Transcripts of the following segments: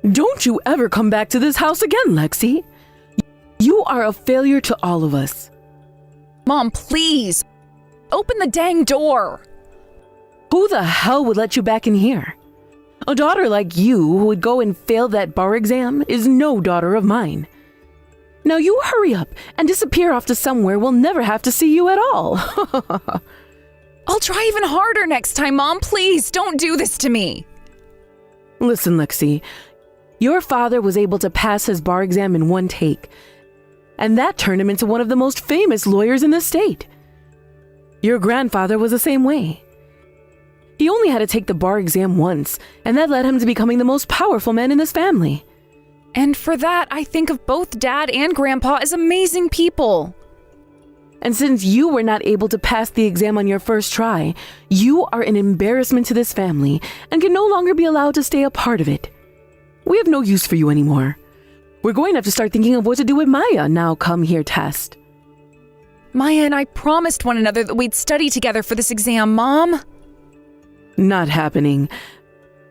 Don't you ever come back to this house again, Lexi. You are a failure to all of us. Mom, please! Open the dang door! Who the hell would let you back in here? A daughter like you who would go and fail that bar exam is no daughter of mine. Now you hurry up and disappear off to somewhere we'll never have to see you at all. I'll try even harder next time, Mom. Please, don't do this to me. Listen, Lexi, your father was able to pass his bar exam in one take, and that turned him into one of the most famous lawyers in the state. Your grandfather was the same way. He only had to take the bar exam once, and that led him to becoming the most powerful man in this family. And for that, I think of both Dad and Grandpa as amazing people. And since you were not able to pass the exam on your first try, you are an embarrassment to this family and can no longer be allowed to stay a part of it. We have no use for you anymore. We're going to have to start thinking of what to do with Maya now come here test. Maya and I promised one another that we'd study together for this exam, Mom. Not happening.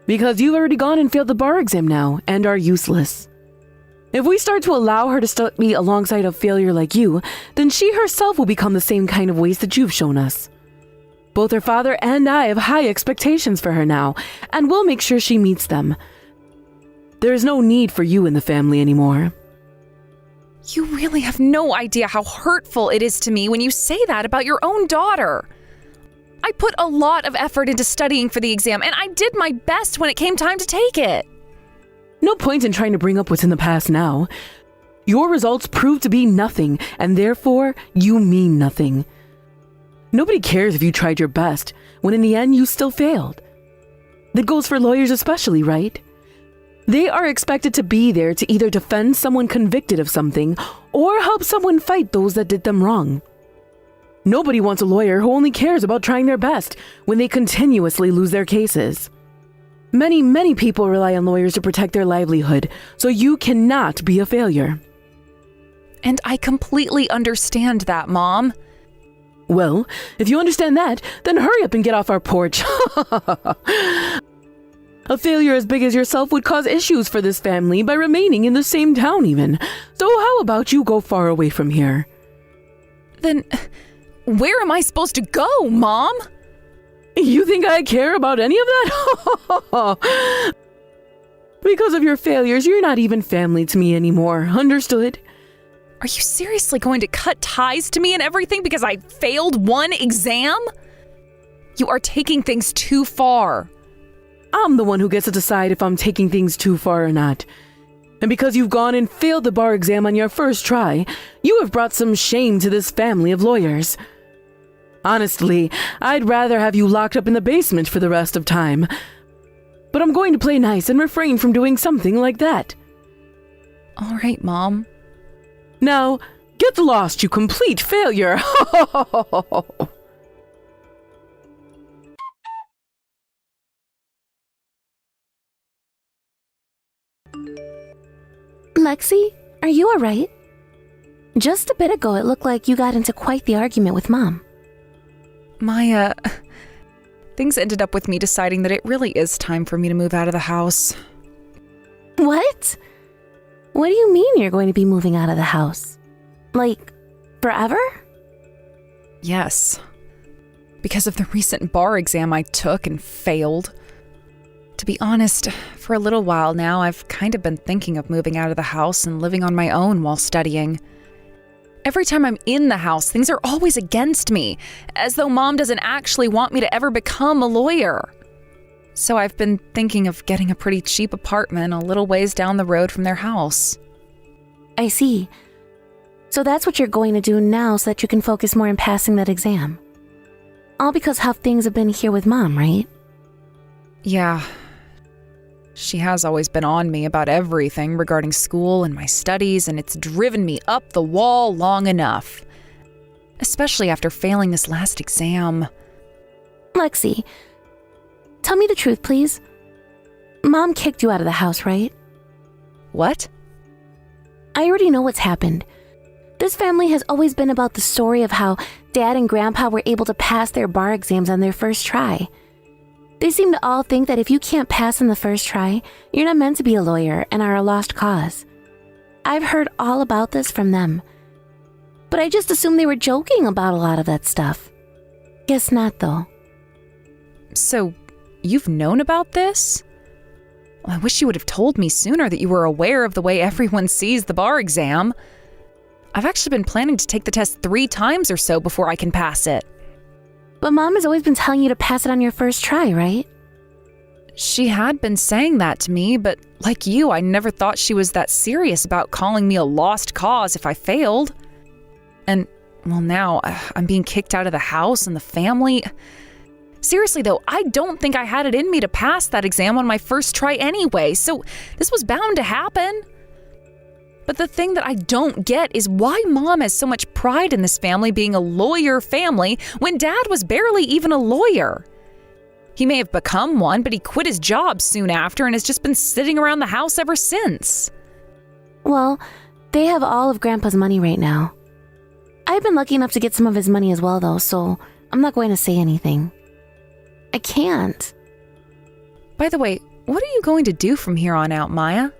Because you've already gone and failed the bar exam now and are useless. If we start to allow her to study alongside a failure like you, then she herself will become the same kind of waste that you've shown us. Both her father and I have high expectations for her now, and we'll make sure she meets them. There is no need for you in the family anymore. You really have no idea how hurtful it is to me when you say that about your own daughter. I put a lot of effort into studying for the exam, and I did my best when it came time to take it. No point in trying to bring up what's in the past now. Your results prove to be nothing, and therefore, you mean nothing. Nobody cares if you tried your best, when in the end you still failed. That goes for lawyers especially, right? They are expected to be there to either defend someone convicted of something, or help someone fight those that did them wrong. Nobody wants a lawyer who only cares about trying their best when they continuously lose their cases. Many people rely on lawyers to protect their livelihood, so you cannot be a failure. And I completely understand that, Mom. Well, if you understand that, then hurry up and get off our porch. A failure as big as yourself would cause issues for this family by remaining in the same town even. So how about you go far away from here? Then, where am I supposed to go, Mom? You think I care about any of that? Because of your failures, you're not even family to me anymore. Understood? Are you seriously going to cut ties to me and everything because I failed one exam? You are taking things too far. I'm the one who gets to decide if I'm taking things too far or not. And because you've gone and failed the bar exam on your first try, you have brought some shame to this family of lawyers. Honestly, I'd rather have you locked up in the basement for the rest of time. But I'm going to play nice and refrain from doing something like that. All right, Mom. Now, get lost, you complete failure. Lexi, are you alright? Just a bit ago, it looked like you got into quite the argument with Mom. Maya, things ended up with me deciding that it really is time for me to move out of the house. What? What do you mean you're going to be moving out of the house? Like, forever? Yes. Because of the recent bar exam I took and failed. To be honest, for a little while now, I've kind of been thinking of moving out of the house and living on my own while studying. Every time I'm in the house, things are always against me, as though Mom doesn't actually want me to ever become a lawyer. So I've been thinking of getting a pretty cheap apartment a little ways down the road from their house. I see. So that's what you're going to do now so that you can focus more on passing that exam. All because how things have been here with Mom, right? Yeah. She has always been on me about everything regarding school and my studies, and it's driven me up the wall long enough. Especially after failing this last exam. Lexi, tell me the truth, please. Mom kicked you out of the house, right? What? I already know what's happened. This family has always been about the story of how Dad and Grandpa were able to pass their bar exams on their first try. They seem to all think that if you can't pass in the first try, you're not meant to be a lawyer and are a lost cause. I've heard all about this from them. But I just assumed they were joking about a lot of that stuff. Guess not, though. So, you've known about this? Well, I wish you would have told me sooner that you were aware of the way everyone sees the bar exam. I've actually been planning to take the test 3 times or so before I can pass it. But Mom has always been telling you to pass it on your first try, right? She had been saying that to me, but like you, I never thought she was that serious about calling me a lost cause if I failed. And, well, now I'm being kicked out of the house and the family. Seriously, though, I don't think I had it in me to pass that exam on my first try anyway, so this was bound to happen. But the thing that I don't get is why Mom has so much pride in this family being a lawyer family when Dad was barely even a lawyer. He may have become one, but he quit his job soon after and has just been sitting around the house ever since. Well, they have all of Grandpa's money right now. I've been lucky enough to get some of his money as well, though, so I'm not going to say anything. I can't. By the way, what are you going to do from here on out, Maya?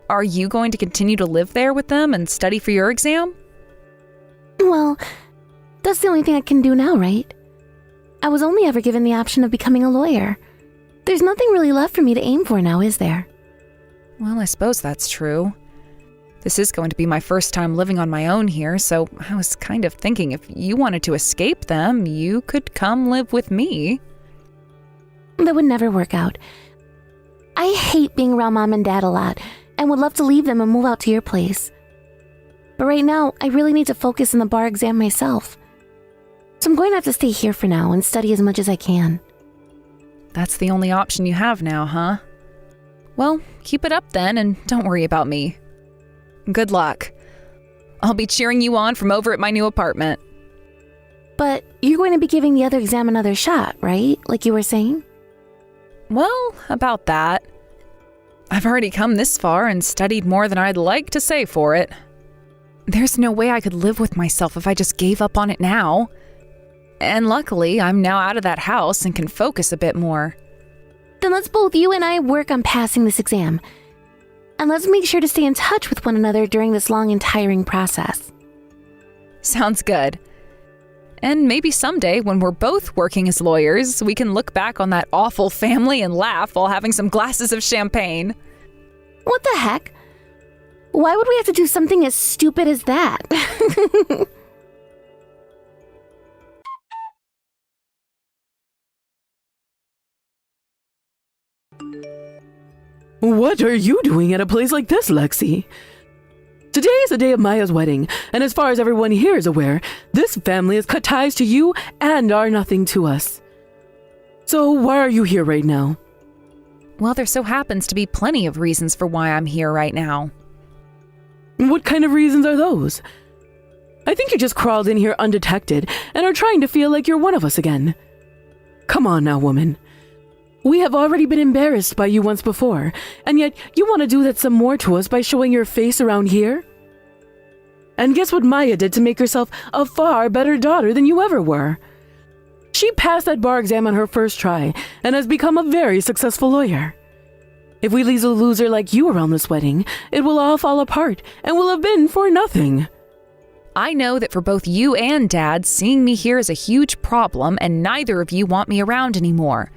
Are you going to continue to live there with them and study for your exam? Well, that's the only thing I can do now, right? I was only ever given the option of becoming a lawyer. There's nothing really left for me to aim for now, is there? Well, I suppose that's true. This is going to be my first time living on my own here, so I was kind of thinking if you wanted to escape them, you could come live with me. That would never work out. I hate being around Mom and Dad a lot, and would love to leave them and move out to your place. But right now, I really need to focus on the bar exam myself. So I'm going to have to stay here for now and study as much as I can. That's the only option you have now, huh? Well, keep it up then, and don't worry about me. Good luck. I'll be cheering you on from over at my new apartment. But you're going to be giving the other exam another shot, right? Like you were saying? Well, about that. I've already come this far and studied more than I'd like to say for it. There's no way I could live with myself if I just gave up on it now. And luckily, I'm now out of that house and can focus a bit more. Then let's both you and I work on passing this exam. And let's make sure to stay in touch with one another during this long and tiring process. Sounds good. And maybe someday, when we're both working as lawyers, we can look back on that awful family and laugh while having some glasses of champagne. What the heck? Why would we have to do something as stupid as that? What are you doing at a place like this, Lexi? Today is the day of Maya's wedding, and as far as everyone here is aware, this family has cut ties to you and are nothing to us. So why are you here right now? Well, there so happens to be plenty of reasons for why I'm here right now. What kind of reasons are those? I think you just crawled in here undetected and are trying to feel like you're one of us again. Come on now, woman. We have already been embarrassed by you once before, and yet you want to do that some more to us by showing your face around here? And guess what Maya did to make herself a far better daughter than you ever were? She passed that bar exam on her first try and has become a very successful lawyer. If we leave a loser like you around this wedding, it will all fall apart and will have been for nothing. I know that for both you and Dad, seeing me here is a huge problem, and neither of you want me around anymore.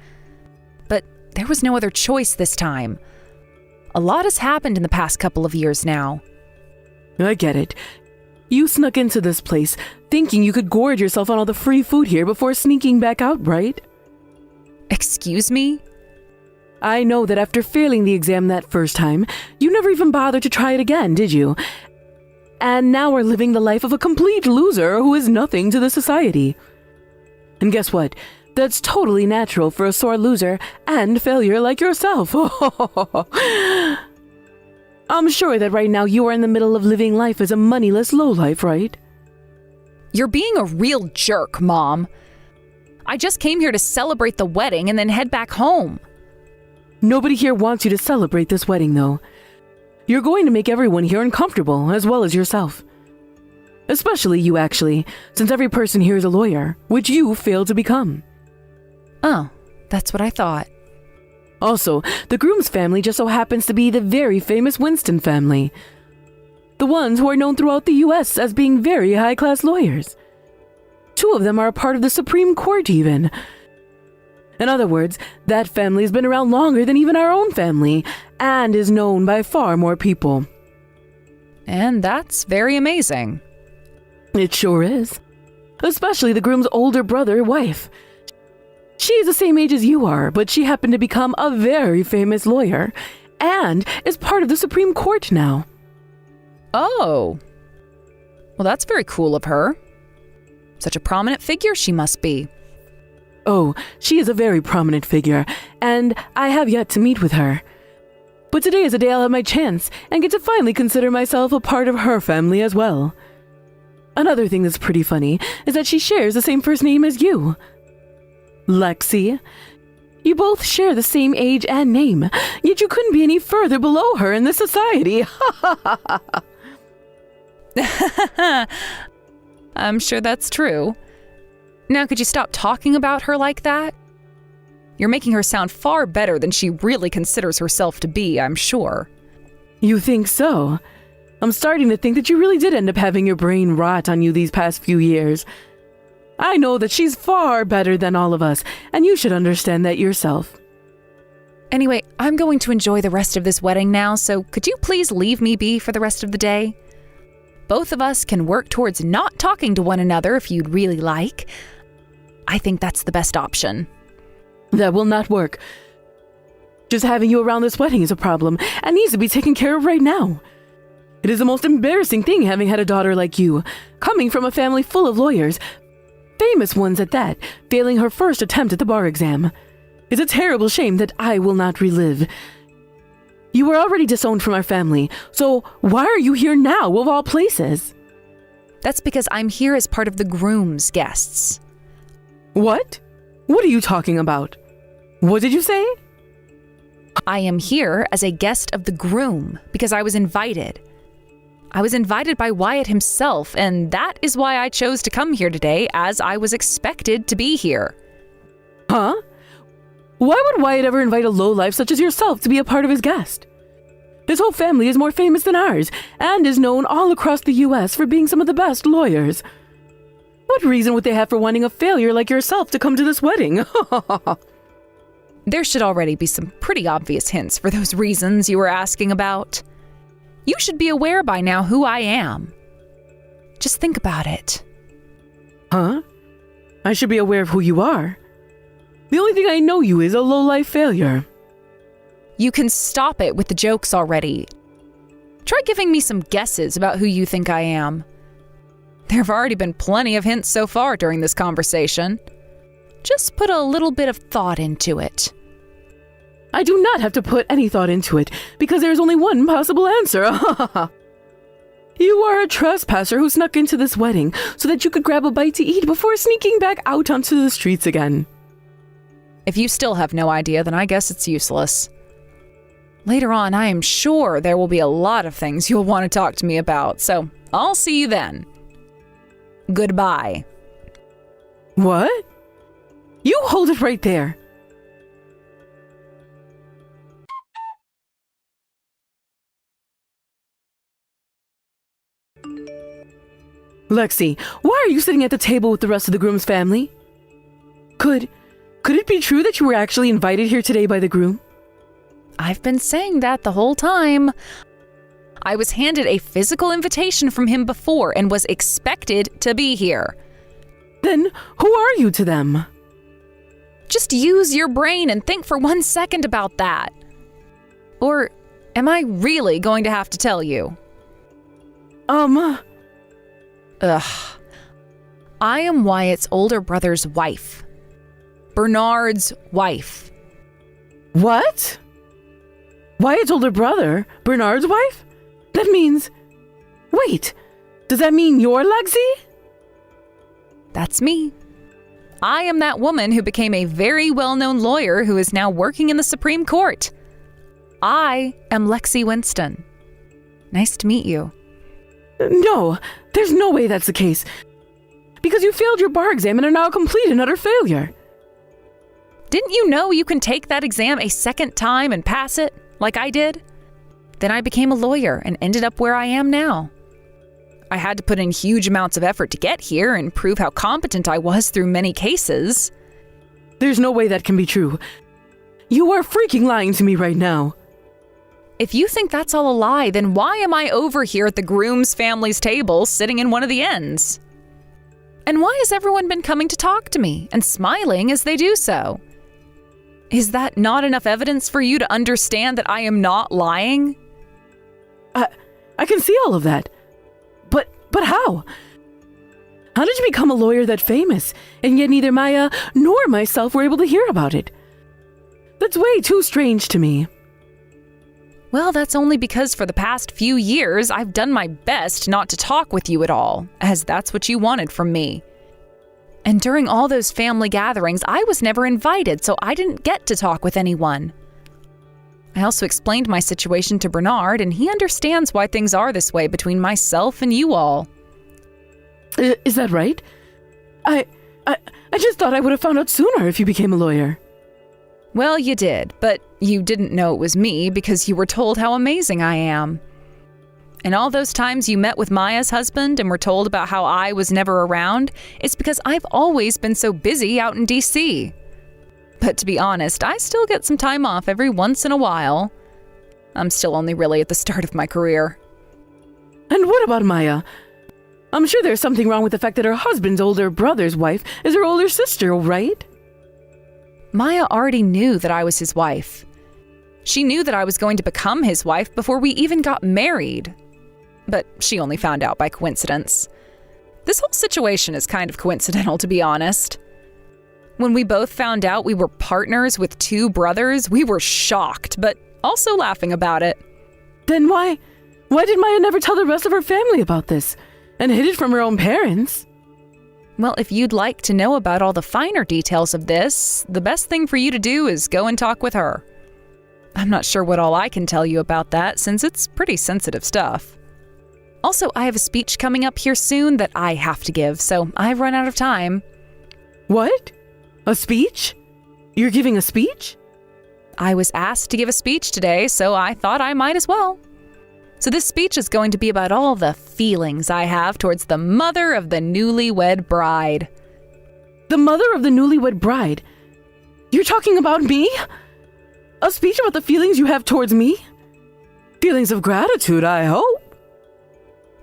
But there was no other choice this time. A lot has happened in the past couple of years now. I get it. You snuck into this place thinking you could gorge yourself on all the free food here before sneaking back out, right? Excuse me? I know that after failing the exam that first time, you never even bothered to try it again, did you? And now are living the life of a complete loser who is nothing to the society. And guess what? That's totally natural for a sore loser and failure like yourself. I'm sure that right now you are in the middle of living life as a moneyless lowlife, right? You're being a real jerk, Mom. I just came here to celebrate the wedding and then head back home. Nobody here wants you to celebrate this wedding, though. You're going to make everyone here uncomfortable, as well as yourself. Especially you, actually, since every person here is a lawyer, which you failed to become. Oh, That's what I thought. Also, the groom's family just so happens to be the very famous Winston family. The ones who are known throughout the U.S. as being very high-class lawyers. 2 of them are a part of the Supreme Court even. In other words, that family has been around longer than even our own family, and is known by far more people. And that's very amazing. It sure is. Especially the groom's older brother, wife. She is the same age as you are, but she happened to become a very famous lawyer, and is part of the Supreme Court now. Oh. Well, that's very cool of her. Such a prominent figure she must be. Oh, she is a very prominent figure, and I have yet to meet with her. But today is a day I'll have my chance, and get to finally consider myself a part of her family as well. Another thing that's pretty funny is that she shares the same first name as you. Lexi. You both share the same age and name, yet you couldn't be any further below her in this society. I'm sure that's true. Now, could you stop talking about her like that? You're making her sound far better than she really considers herself to be, I'm sure. You think so? I'm starting to think that you really did end up having your brain rot on you these past few years. I know that she's far better than all of us, and you should understand that yourself. Anyway, I'm going to enjoy the rest of this wedding now, so could you please leave me be for the rest of the day? Both of us can work towards not talking to one another if you'd really like. I think that's the best option. That will not work. Just having you around this wedding is a problem and needs to be taken care of right now. It is the most embarrassing thing having had a daughter like you, coming from a family full of lawyers, famous ones at that, failing her first attempt at the bar exam. It's a terrible shame that I will not relive. You were already disowned from our family, so why are you here now, of all places? That's because I'm here as part of the groom's guests. What? What are you talking about? What did you say? I am here as a guest of the groom because I was invited. I was invited by Wyatt himself, and that is why I chose to come here today, as I was expected to be here. Huh? Why would Wyatt ever invite a lowlife such as yourself to be a part of his guest? His whole family is more famous than ours, and is known all across the U.S. for being some of the best lawyers. What reason would they have for wanting a failure like yourself to come to this wedding? There should already be some pretty obvious hints for those reasons you were asking about. You should be aware by now who I am. Just think about it. Huh? I should be aware of who you are. The only thing I know you is a low-life failure. You can stop it with the jokes already. Try giving me some guesses about who you think I am. There have already been plenty of hints so far during this conversation. Just put a little bit of thought into it. I do not have to put any thought into it, because there is only one possible answer. You are a trespasser who snuck into this wedding so that you could grab a bite to eat before sneaking back out onto the streets again. If you still have no idea, then I guess it's useless. Later on, I am sure there will be a lot of things you'll want to talk to me about, so I'll see you then. Goodbye. What? You hold it right there. Lexi, why are you sitting at the table with the rest of the groom's family? Could it be true that you were actually invited here today by the groom? I've been saying that the whole time. I was handed a physical invitation from him before and was expected to be here. Then who are you to them? Just use your brain and think for 1 second about that. Or am I really going to have to tell you? Ugh. I am Wyatt's older brother's wife. Bernard's wife. What? Wyatt's older brother? Bernard's wife? That means... Wait, does that mean you're Lexi? That's me. I am that woman who became a very well-known lawyer who is now working in the Supreme Court. I am Lexi Winston. Nice to meet you. No, there's no way that's the case. Because you failed your bar exam and are now a complete and utter failure. Didn't you know you can take that exam a second time and pass it, like I did? Then I became a lawyer and ended up where I am now. I had to put in huge amounts of effort to get here and prove how competent I was through many cases. There's no way that can be true. You are freaking lying to me right now. If you think that's all a lie, then why am I over here at the groom's family's table sitting in one of the ends? And why has everyone been coming to talk to me and smiling as they do so? Is that not enough evidence for you to understand that I am not lying? I can see all of that. But how? How did you become a lawyer that famous, and yet neither Maya nor myself were able to hear about it? That's way too strange to me. Well, that's only because for the past few years, I've done my best not to talk with you at all, as that's what you wanted from me. And during all those family gatherings, I was never invited, so I didn't get to talk with anyone. I also explained my situation to Bernard, and he understands why things are this way between myself and you all. Is that right? I just thought I would have found out sooner if you became a lawyer. Well, you did, but you didn't know it was me because you were told how amazing I am. And all those times you met with Maya's husband and were told about how I was never around, it's because I've always been so busy out in D.C. But to be honest, I still get some time off every once in a while. I'm still only really at the start of my career. And what about Maya? I'm sure there's something wrong with the fact that her husband's older brother's wife is her older sister, right? Maya already knew that I was his wife. She knew that I was going to become his wife before we even got married. But she only found out by coincidence. This whole situation is kind of coincidental, to be honest. When we both found out we were partners with two brothers, we were shocked, but also laughing about it. Then why did Maya never tell the rest of her family about this and hid it from her own parents? Well, if you'd like to know about all the finer details of this, the best thing for you to do is go and talk with her. I'm not sure what all I can tell you about that, since it's pretty sensitive stuff. Also, I have a speech coming up here soon that I have to give, so I've run out of time. What? A speech? You're giving a speech? I was asked to give a speech today, so I thought I might as well. So this speech is going to be about all the feelings I have towards the mother of the newlywed bride. The mother of the newlywed bride? You're talking about me? A speech about the feelings you have towards me? Feelings of gratitude, I hope.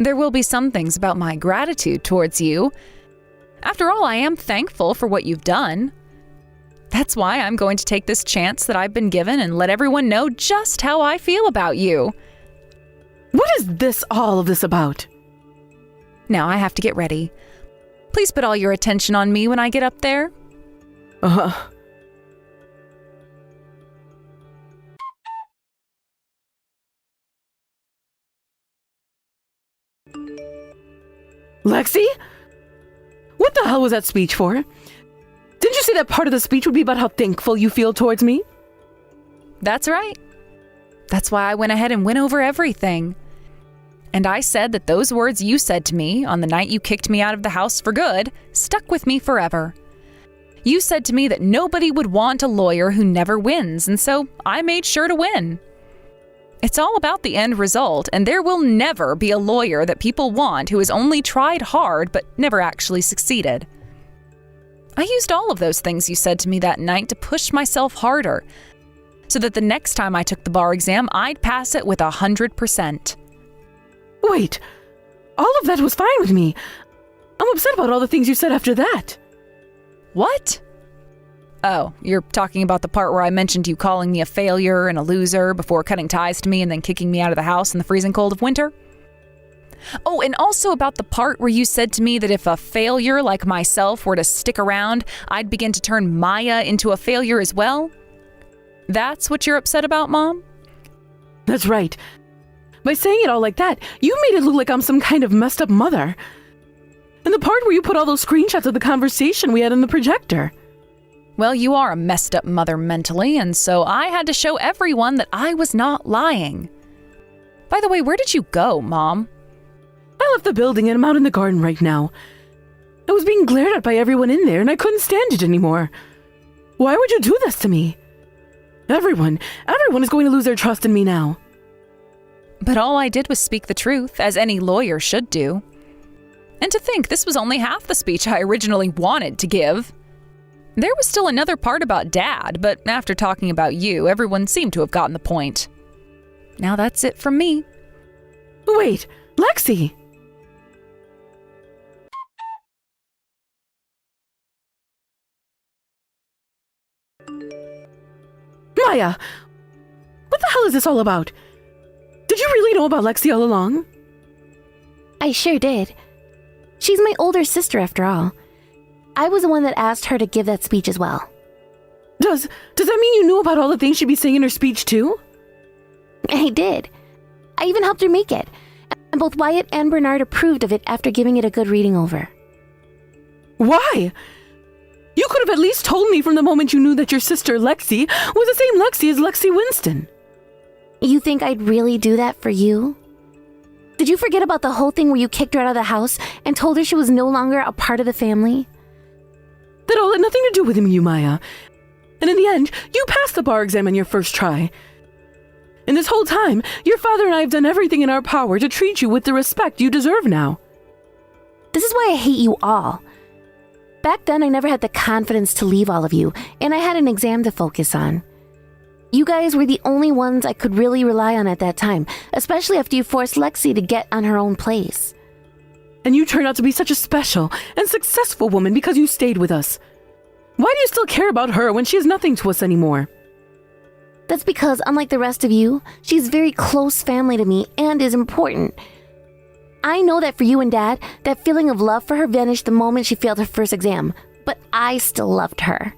There will be some things about my gratitude towards you. After all, I am thankful for what you've done. That's why I'm going to take this chance that I've been given and let everyone know just how I feel about you. What is all of this about? Now I have to get ready. Please put all your attention on me when I get up there. Lexi? What the hell was that speech for? Didn't you say that part of the speech would be about how thankful you feel towards me? That's right. That's why I went ahead and went over everything. And I said that those words you said to me on the night you kicked me out of the house for good stuck with me forever. You said to me that nobody would want a lawyer who never wins, and so I made sure to win. It's all about the end result, and there will never be a lawyer that people want who has only tried hard but never actually succeeded. I used all of those things you said to me that night to push myself harder, so that the next time I took the bar exam, I'd pass it with 100%. Wait, all of that was fine with me. I'm upset about all the things you said after that. What? Oh, you're talking about the part where I mentioned you calling me a failure and a loser before cutting ties to me and then kicking me out of the house in the freezing cold of winter? Oh, and also about the part where you said to me that if a failure like myself were to stick around, I'd begin to turn Maya into a failure as well? That's what you're upset about, Mom? That's right. By saying it all like that, you made it look like I'm some kind of messed up mother. And the part where you put all those screenshots of the conversation we had in the projector. Well, you are a messed up mother mentally, and so I had to show everyone that I was not lying. By the way, where did you go, Mom? I left the building and I'm out in the garden right now. I was being glared at by everyone in there and I couldn't stand it anymore. Why would you do this to me? Everyone is going to lose their trust in me now. But all I did was speak the truth, as any lawyer should do. And to think this was only half the speech I originally wanted to give. There was still another part about Dad, but after talking about you, everyone seemed to have gotten the point. Now that's it from me. Wait, Lexi! Maya! What the hell is this all about? Did you really know about Lexi all along? I sure did. She's my older sister after all. I was the one that asked her to give that speech as well. Does that mean you knew about all the things she'd be saying in her speech too? I did. I even helped her make it. And both Wyatt and Bernard approved of it after giving it a good reading over. Why? You could have at least told me from the moment you knew that your sister Lexi was the same Lexi as Lexi Winston. You think I'd really do that for you? Did you forget about the whole thing where you kicked her out of the house and told her she was no longer a part of the family? That all had nothing to do with me, Maya. And in the end, you passed the bar exam on your first try. And this whole time, your father and I have done everything in our power to treat you with the respect you deserve now. This is why I hate you all. Back then, I never had the confidence to leave all of you, and I had an exam to focus on. You guys were the only ones I could really rely on at that time, especially after you forced Lexi to get on her own place. And you turned out to be such a special and successful woman because you stayed with us. Why do you still care about her when she is nothing to us anymore? That's because, unlike the rest of you, she's very close family to me and is important. I know that for you and Dad, that feeling of love for her vanished the moment she failed her first exam, but I still loved her.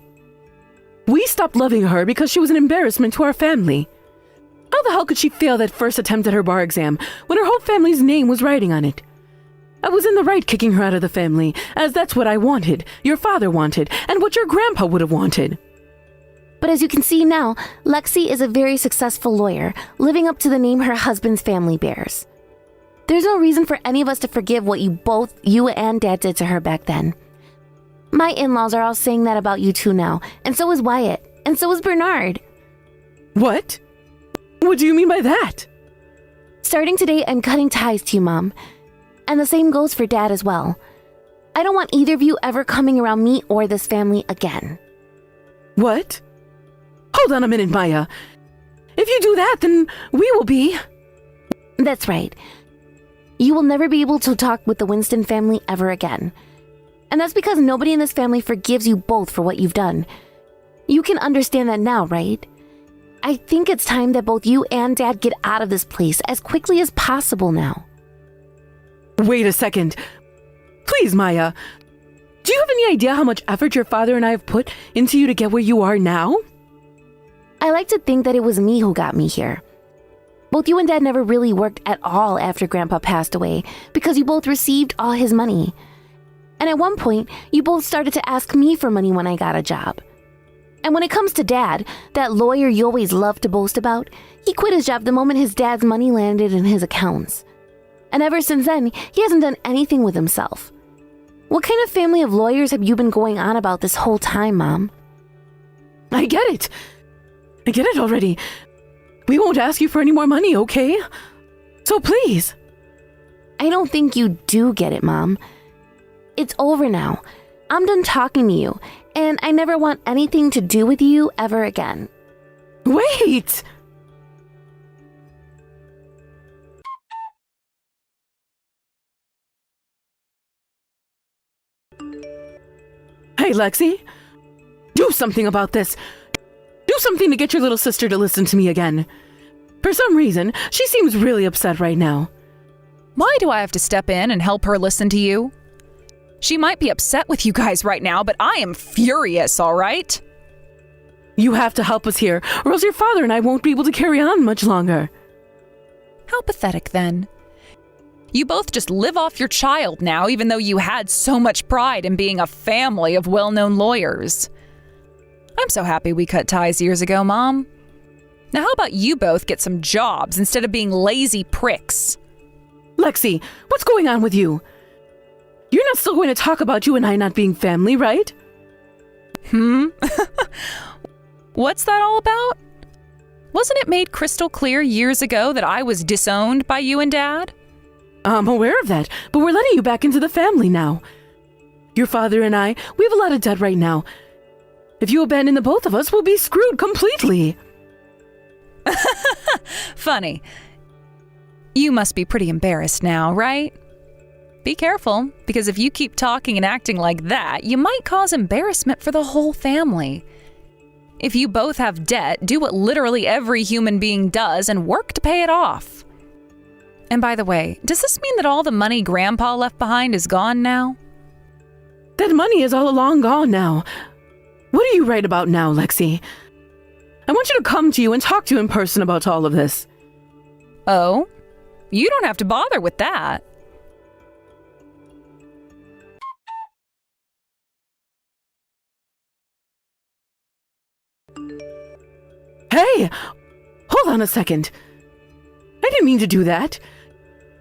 We stopped loving her because she was an embarrassment to our family. How the hell could she fail that first attempt at her bar exam when her whole family's name was riding on it? I was in the right kicking her out of the family, as that's what I wanted, your father wanted, and what your grandpa would have wanted. But as you can see now, Lexi is a very successful lawyer, living up to the name her husband's family bears. There's no reason for any of us to forgive what you and Dad did to her back then. My in-laws are all saying that about you too now, and so is Wyatt, and so is Bernard. What? What do you mean by that? Starting today, I'm cutting ties to you, Mom. And the same goes for Dad as well. I don't want either of you ever coming around me or this family again. What? Hold on a minute, Maya. If you do that, then we will be... That's right. You will never be able to talk with the Winston family ever again. And that's because nobody in this family forgives you both for what you've done. You can understand that now, right? I think it's time that both you and Dad get out of this place as quickly as possible now. Wait a second. Please, Maya. Do you have any idea how much effort your father and I have put into you to get where you are now? I like to think that it was me who got me here. Both you and Dad never really worked at all after Grandpa passed away because you both received all his money. And at one point, you both started to ask me for money when I got a job. And when it comes to Dad, that lawyer you always loved to boast about, he quit his job the moment his dad's money landed in his accounts. And ever since then, he hasn't done anything with himself. What kind of family of lawyers have you been going on about this whole time, Mom? I get it. I get it already. We won't ask you for any more money, okay? So please. I don't think you do get it, Mom. It's over now. I'm done talking to you, and I never want anything to do with you ever again. Wait! Hey, Lexi. Do something about this. Do something to get your little sister to listen to me again. For some reason, she seems really upset right now. Why do I have to step in and help her listen to you? She might be upset with you guys right now, but I am furious, all right? You have to help us here, or else your father and I won't be able to carry on much longer. How pathetic, then. You both just live off your child now, even though you had so much pride in being a family of well-known lawyers. I'm so happy we cut ties years ago, Mom. Now how about you both get some jobs instead of being lazy pricks? Lexi, what's going on with you? You're not still going to talk about you and I not being family, right? What's that all about? Wasn't it made crystal clear years ago that I was disowned by you and Dad? I'm aware of that, but we're letting you back into the family now. Your father and I, we have a lot of debt right now. If you abandon the both of us, we'll be screwed completely. Funny. You must be pretty embarrassed now, right? Be careful, because if you keep talking and acting like that, you might cause embarrassment for the whole family. If you both have debt, do what literally every human being does and work to pay it off. And by the way, does this mean that all the money Grandpa left behind is gone now? That money is all along gone now. What are you right about now, Lexi? I want you to come to you and talk to you in person about all of this. Oh? You don't have to bother with that. Hey! Hold on a second. I didn't mean to do that.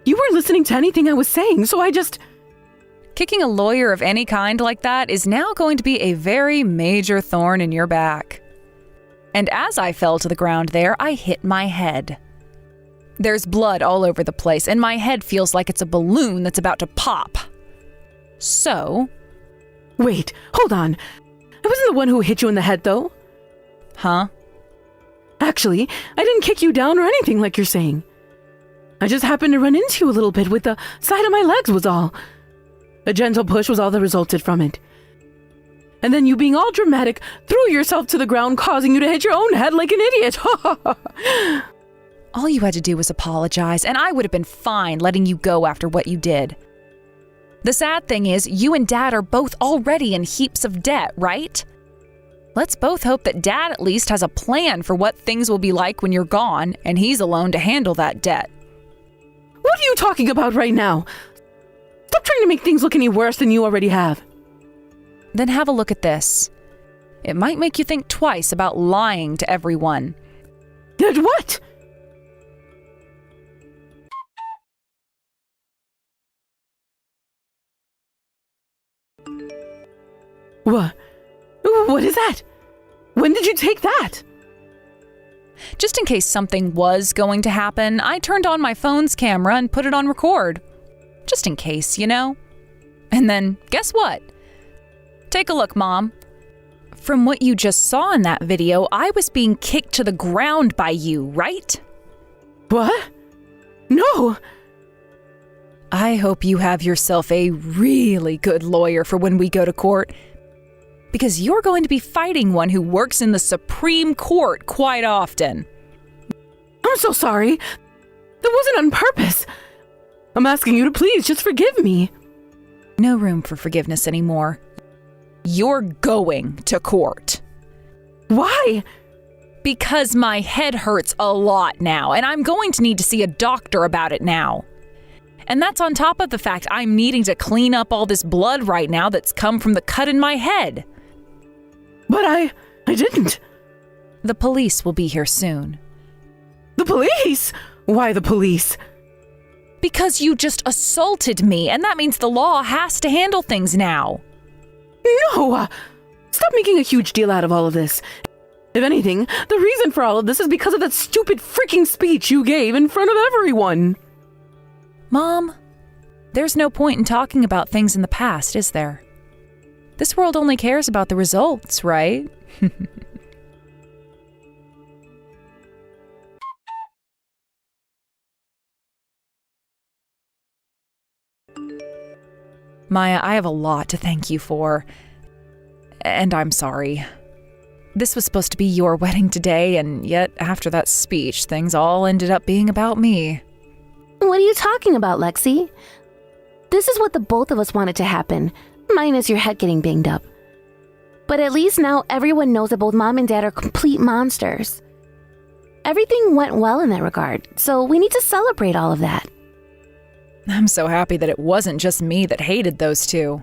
You weren't listening to anything I was saying, so I just... Kicking a lawyer of any kind like that is now going to be a very major thorn in your back. And as I fell to the ground there, I hit my head. There's blood all over the place, and my head feels like it's a balloon that's about to pop. So... Wait, hold on. I wasn't the one who hit you in the head, though. Huh? Actually, I didn't kick you down or anything like you're saying. I just happened to run into you a little bit with the side of my legs was all. A gentle push was all that resulted from it. And then you being all dramatic threw yourself to the ground, causing you to hit your own head like an idiot. All you had to do was apologize, and I would have been fine letting you go after what you did. The sad thing is, you and Dad are both already in heaps of debt, right? Let's both hope that Dad at least has a plan for what things will be like when you're gone, and he's alone to handle that debt. What are you talking about right now? Stop trying to make things look any worse than you already have. Then have a look at this. It might make you think twice about lying to everyone. Did what? What is that? When did you take that? Just in case something was going to happen, I turned on my phone's camera and put it on record. Just in case, you know? And then, guess what? Take a look, Mom. From what you just saw in that video, I was being kicked to the ground by you, right? What? No! I hope you have yourself a really good lawyer for when we go to court, because you're going to be fighting one who works in the Supreme Court quite often. I'm so sorry. That wasn't on purpose. I'm asking you to please just forgive me. No room for forgiveness anymore. You're going to court. Why? Because my head hurts a lot now, and I'm going to need to see a doctor about it now. And that's on top of the fact I'm needing to clean up all this blood right now that's come from the cut in my head. But I didn't. The police will be here soon. The police? Why the police? Because you just assaulted me, and that means the law has to handle things now. No! Stop making a huge deal out of all of this. If anything, the reason for all of this is because of that stupid freaking speech you gave in front of everyone. Mom, there's no point in talking about things in the past, is there? This world only cares about the results, right? Maya, I have a lot to thank you for. And I'm sorry. This was supposed to be your wedding today, and yet after that speech, things all ended up being about me. What are you talking about, Lexi? This is what the both of us wanted to happen, minus your head getting banged up. But at least now everyone knows that both Mom and Dad are complete monsters. Everything went well in that regard, so we need to celebrate all of that. I'm so happy that it wasn't just me that hated those two.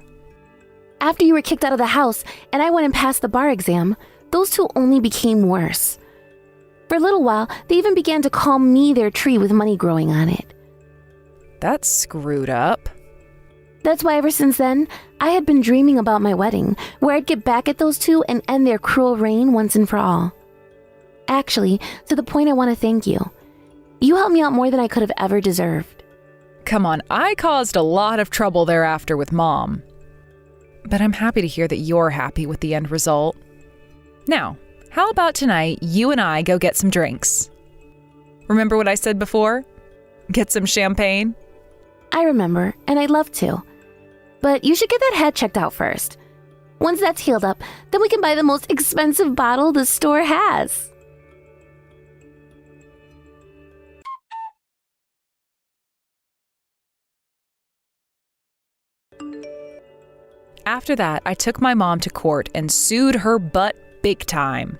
After you were kicked out of the house and I went and passed the bar exam, those two only became worse. For a little while, they even began to call me their tree with money growing on it. That's screwed up. That's why ever since then, I had been dreaming about my wedding, where I'd get back at those two and end their cruel reign once and for all. Actually, to the point I want to thank you. You helped me out more than I could have ever deserved. Come on, I caused a lot of trouble thereafter with Mom. But I'm happy to hear that you're happy with the end result. Now, how about tonight you and I go get some drinks? Remember what I said before? Get some champagne? I remember, and I'd love to. But you should get that head checked out first. Once that's healed up, then we can buy the most expensive bottle the store has. After that, I took my mom to court and sued her butt big time.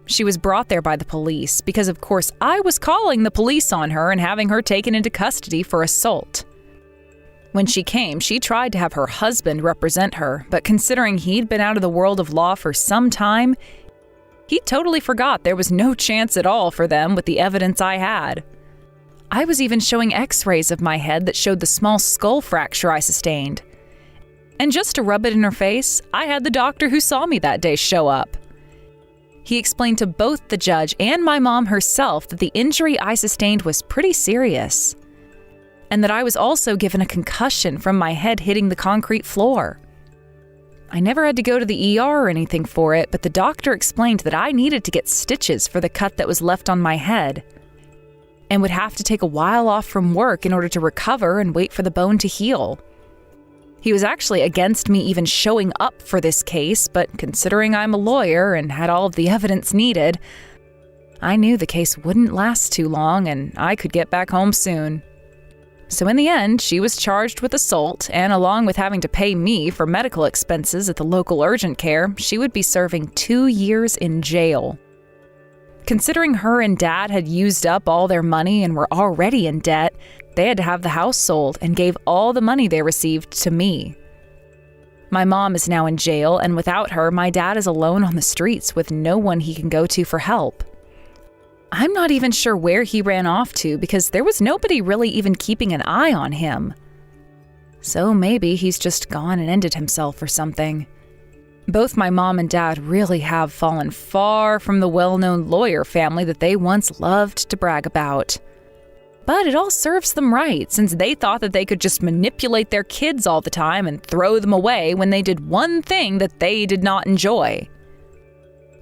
She was brought there by the police because, of course, I was calling the police on her and having her taken into custody for assault. When she came, she tried to have her husband represent her, but considering he'd been out of the world of law for some time, he totally forgot there was no chance at all for them with the evidence I had. I was even showing x-rays of my head that showed the small skull fracture I sustained. And just to rub it in her face, I had the doctor who saw me that day show up. He explained to both the judge and my mom herself that the injury I sustained was pretty serious, and that I was also given a concussion from my head hitting the concrete floor. I never had to go to the ER or anything for it, but the doctor explained that I needed to get stitches for the cut that was left on my head, and would have to take a while off from work in order to recover and wait for the bone to heal. He was actually against me even showing up for this case, but considering I'm a lawyer and had all of the evidence needed, I knew the case wouldn't last too long and I could get back home soon. So in the end, she was charged with assault, and along with having to pay me for medical expenses at the local urgent care, she would be serving 2 years in jail. Considering her and Dad had used up all their money and were already in debt, they had to have the house sold and gave all the money they received to me. My mom is now in jail, and without her, my dad is alone on the streets with no one he can go to for help. I'm not even sure where he ran off to because there was nobody really even keeping an eye on him. So maybe he's just gone and ended himself or something. Both my mom and dad really have fallen far from the well-known lawyer family that they once loved to brag about. But it all serves them right, since they thought that they could just manipulate their kids all the time and throw them away when they did one thing that they did not enjoy.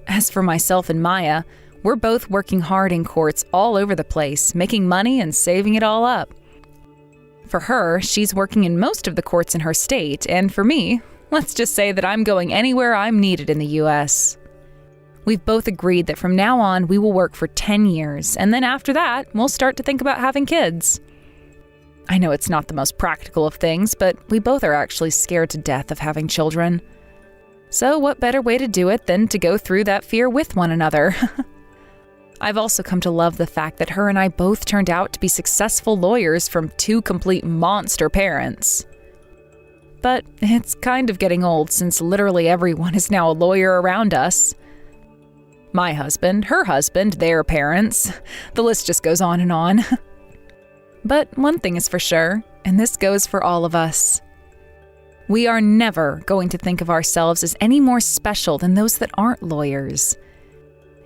As for myself and Maya, we're both working hard in courts all over the place, making money and saving it all up. For her, she's working in most of the courts in her state, and for me, let's just say that I'm going anywhere I'm needed in the U.S. We've both agreed that from now on, we will work for 10 years, and then after that, we'll start to think about having kids. I know it's not the most practical of things, but we both are actually scared to death of having children. So what better way to do it than to go through that fear with one another? I've also come to love the fact that her and I both turned out to be successful lawyers from 2 complete monster parents. But it's kind of getting old since literally everyone is now a lawyer around us. My husband, her husband, their parents. The list just goes on and on. But one thing is for sure, and this goes for all of us. We are never going to think of ourselves as any more special than those that aren't lawyers.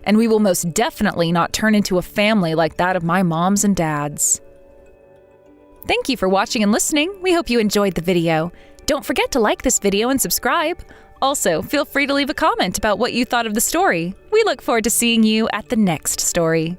And we will most definitely not turn into a family like that of my moms and dads. Thank you for watching and listening. We hope you enjoyed the video. Don't forget to like this video and subscribe. Also, feel free to leave a comment about what you thought of the story. We look forward to seeing you at the next story.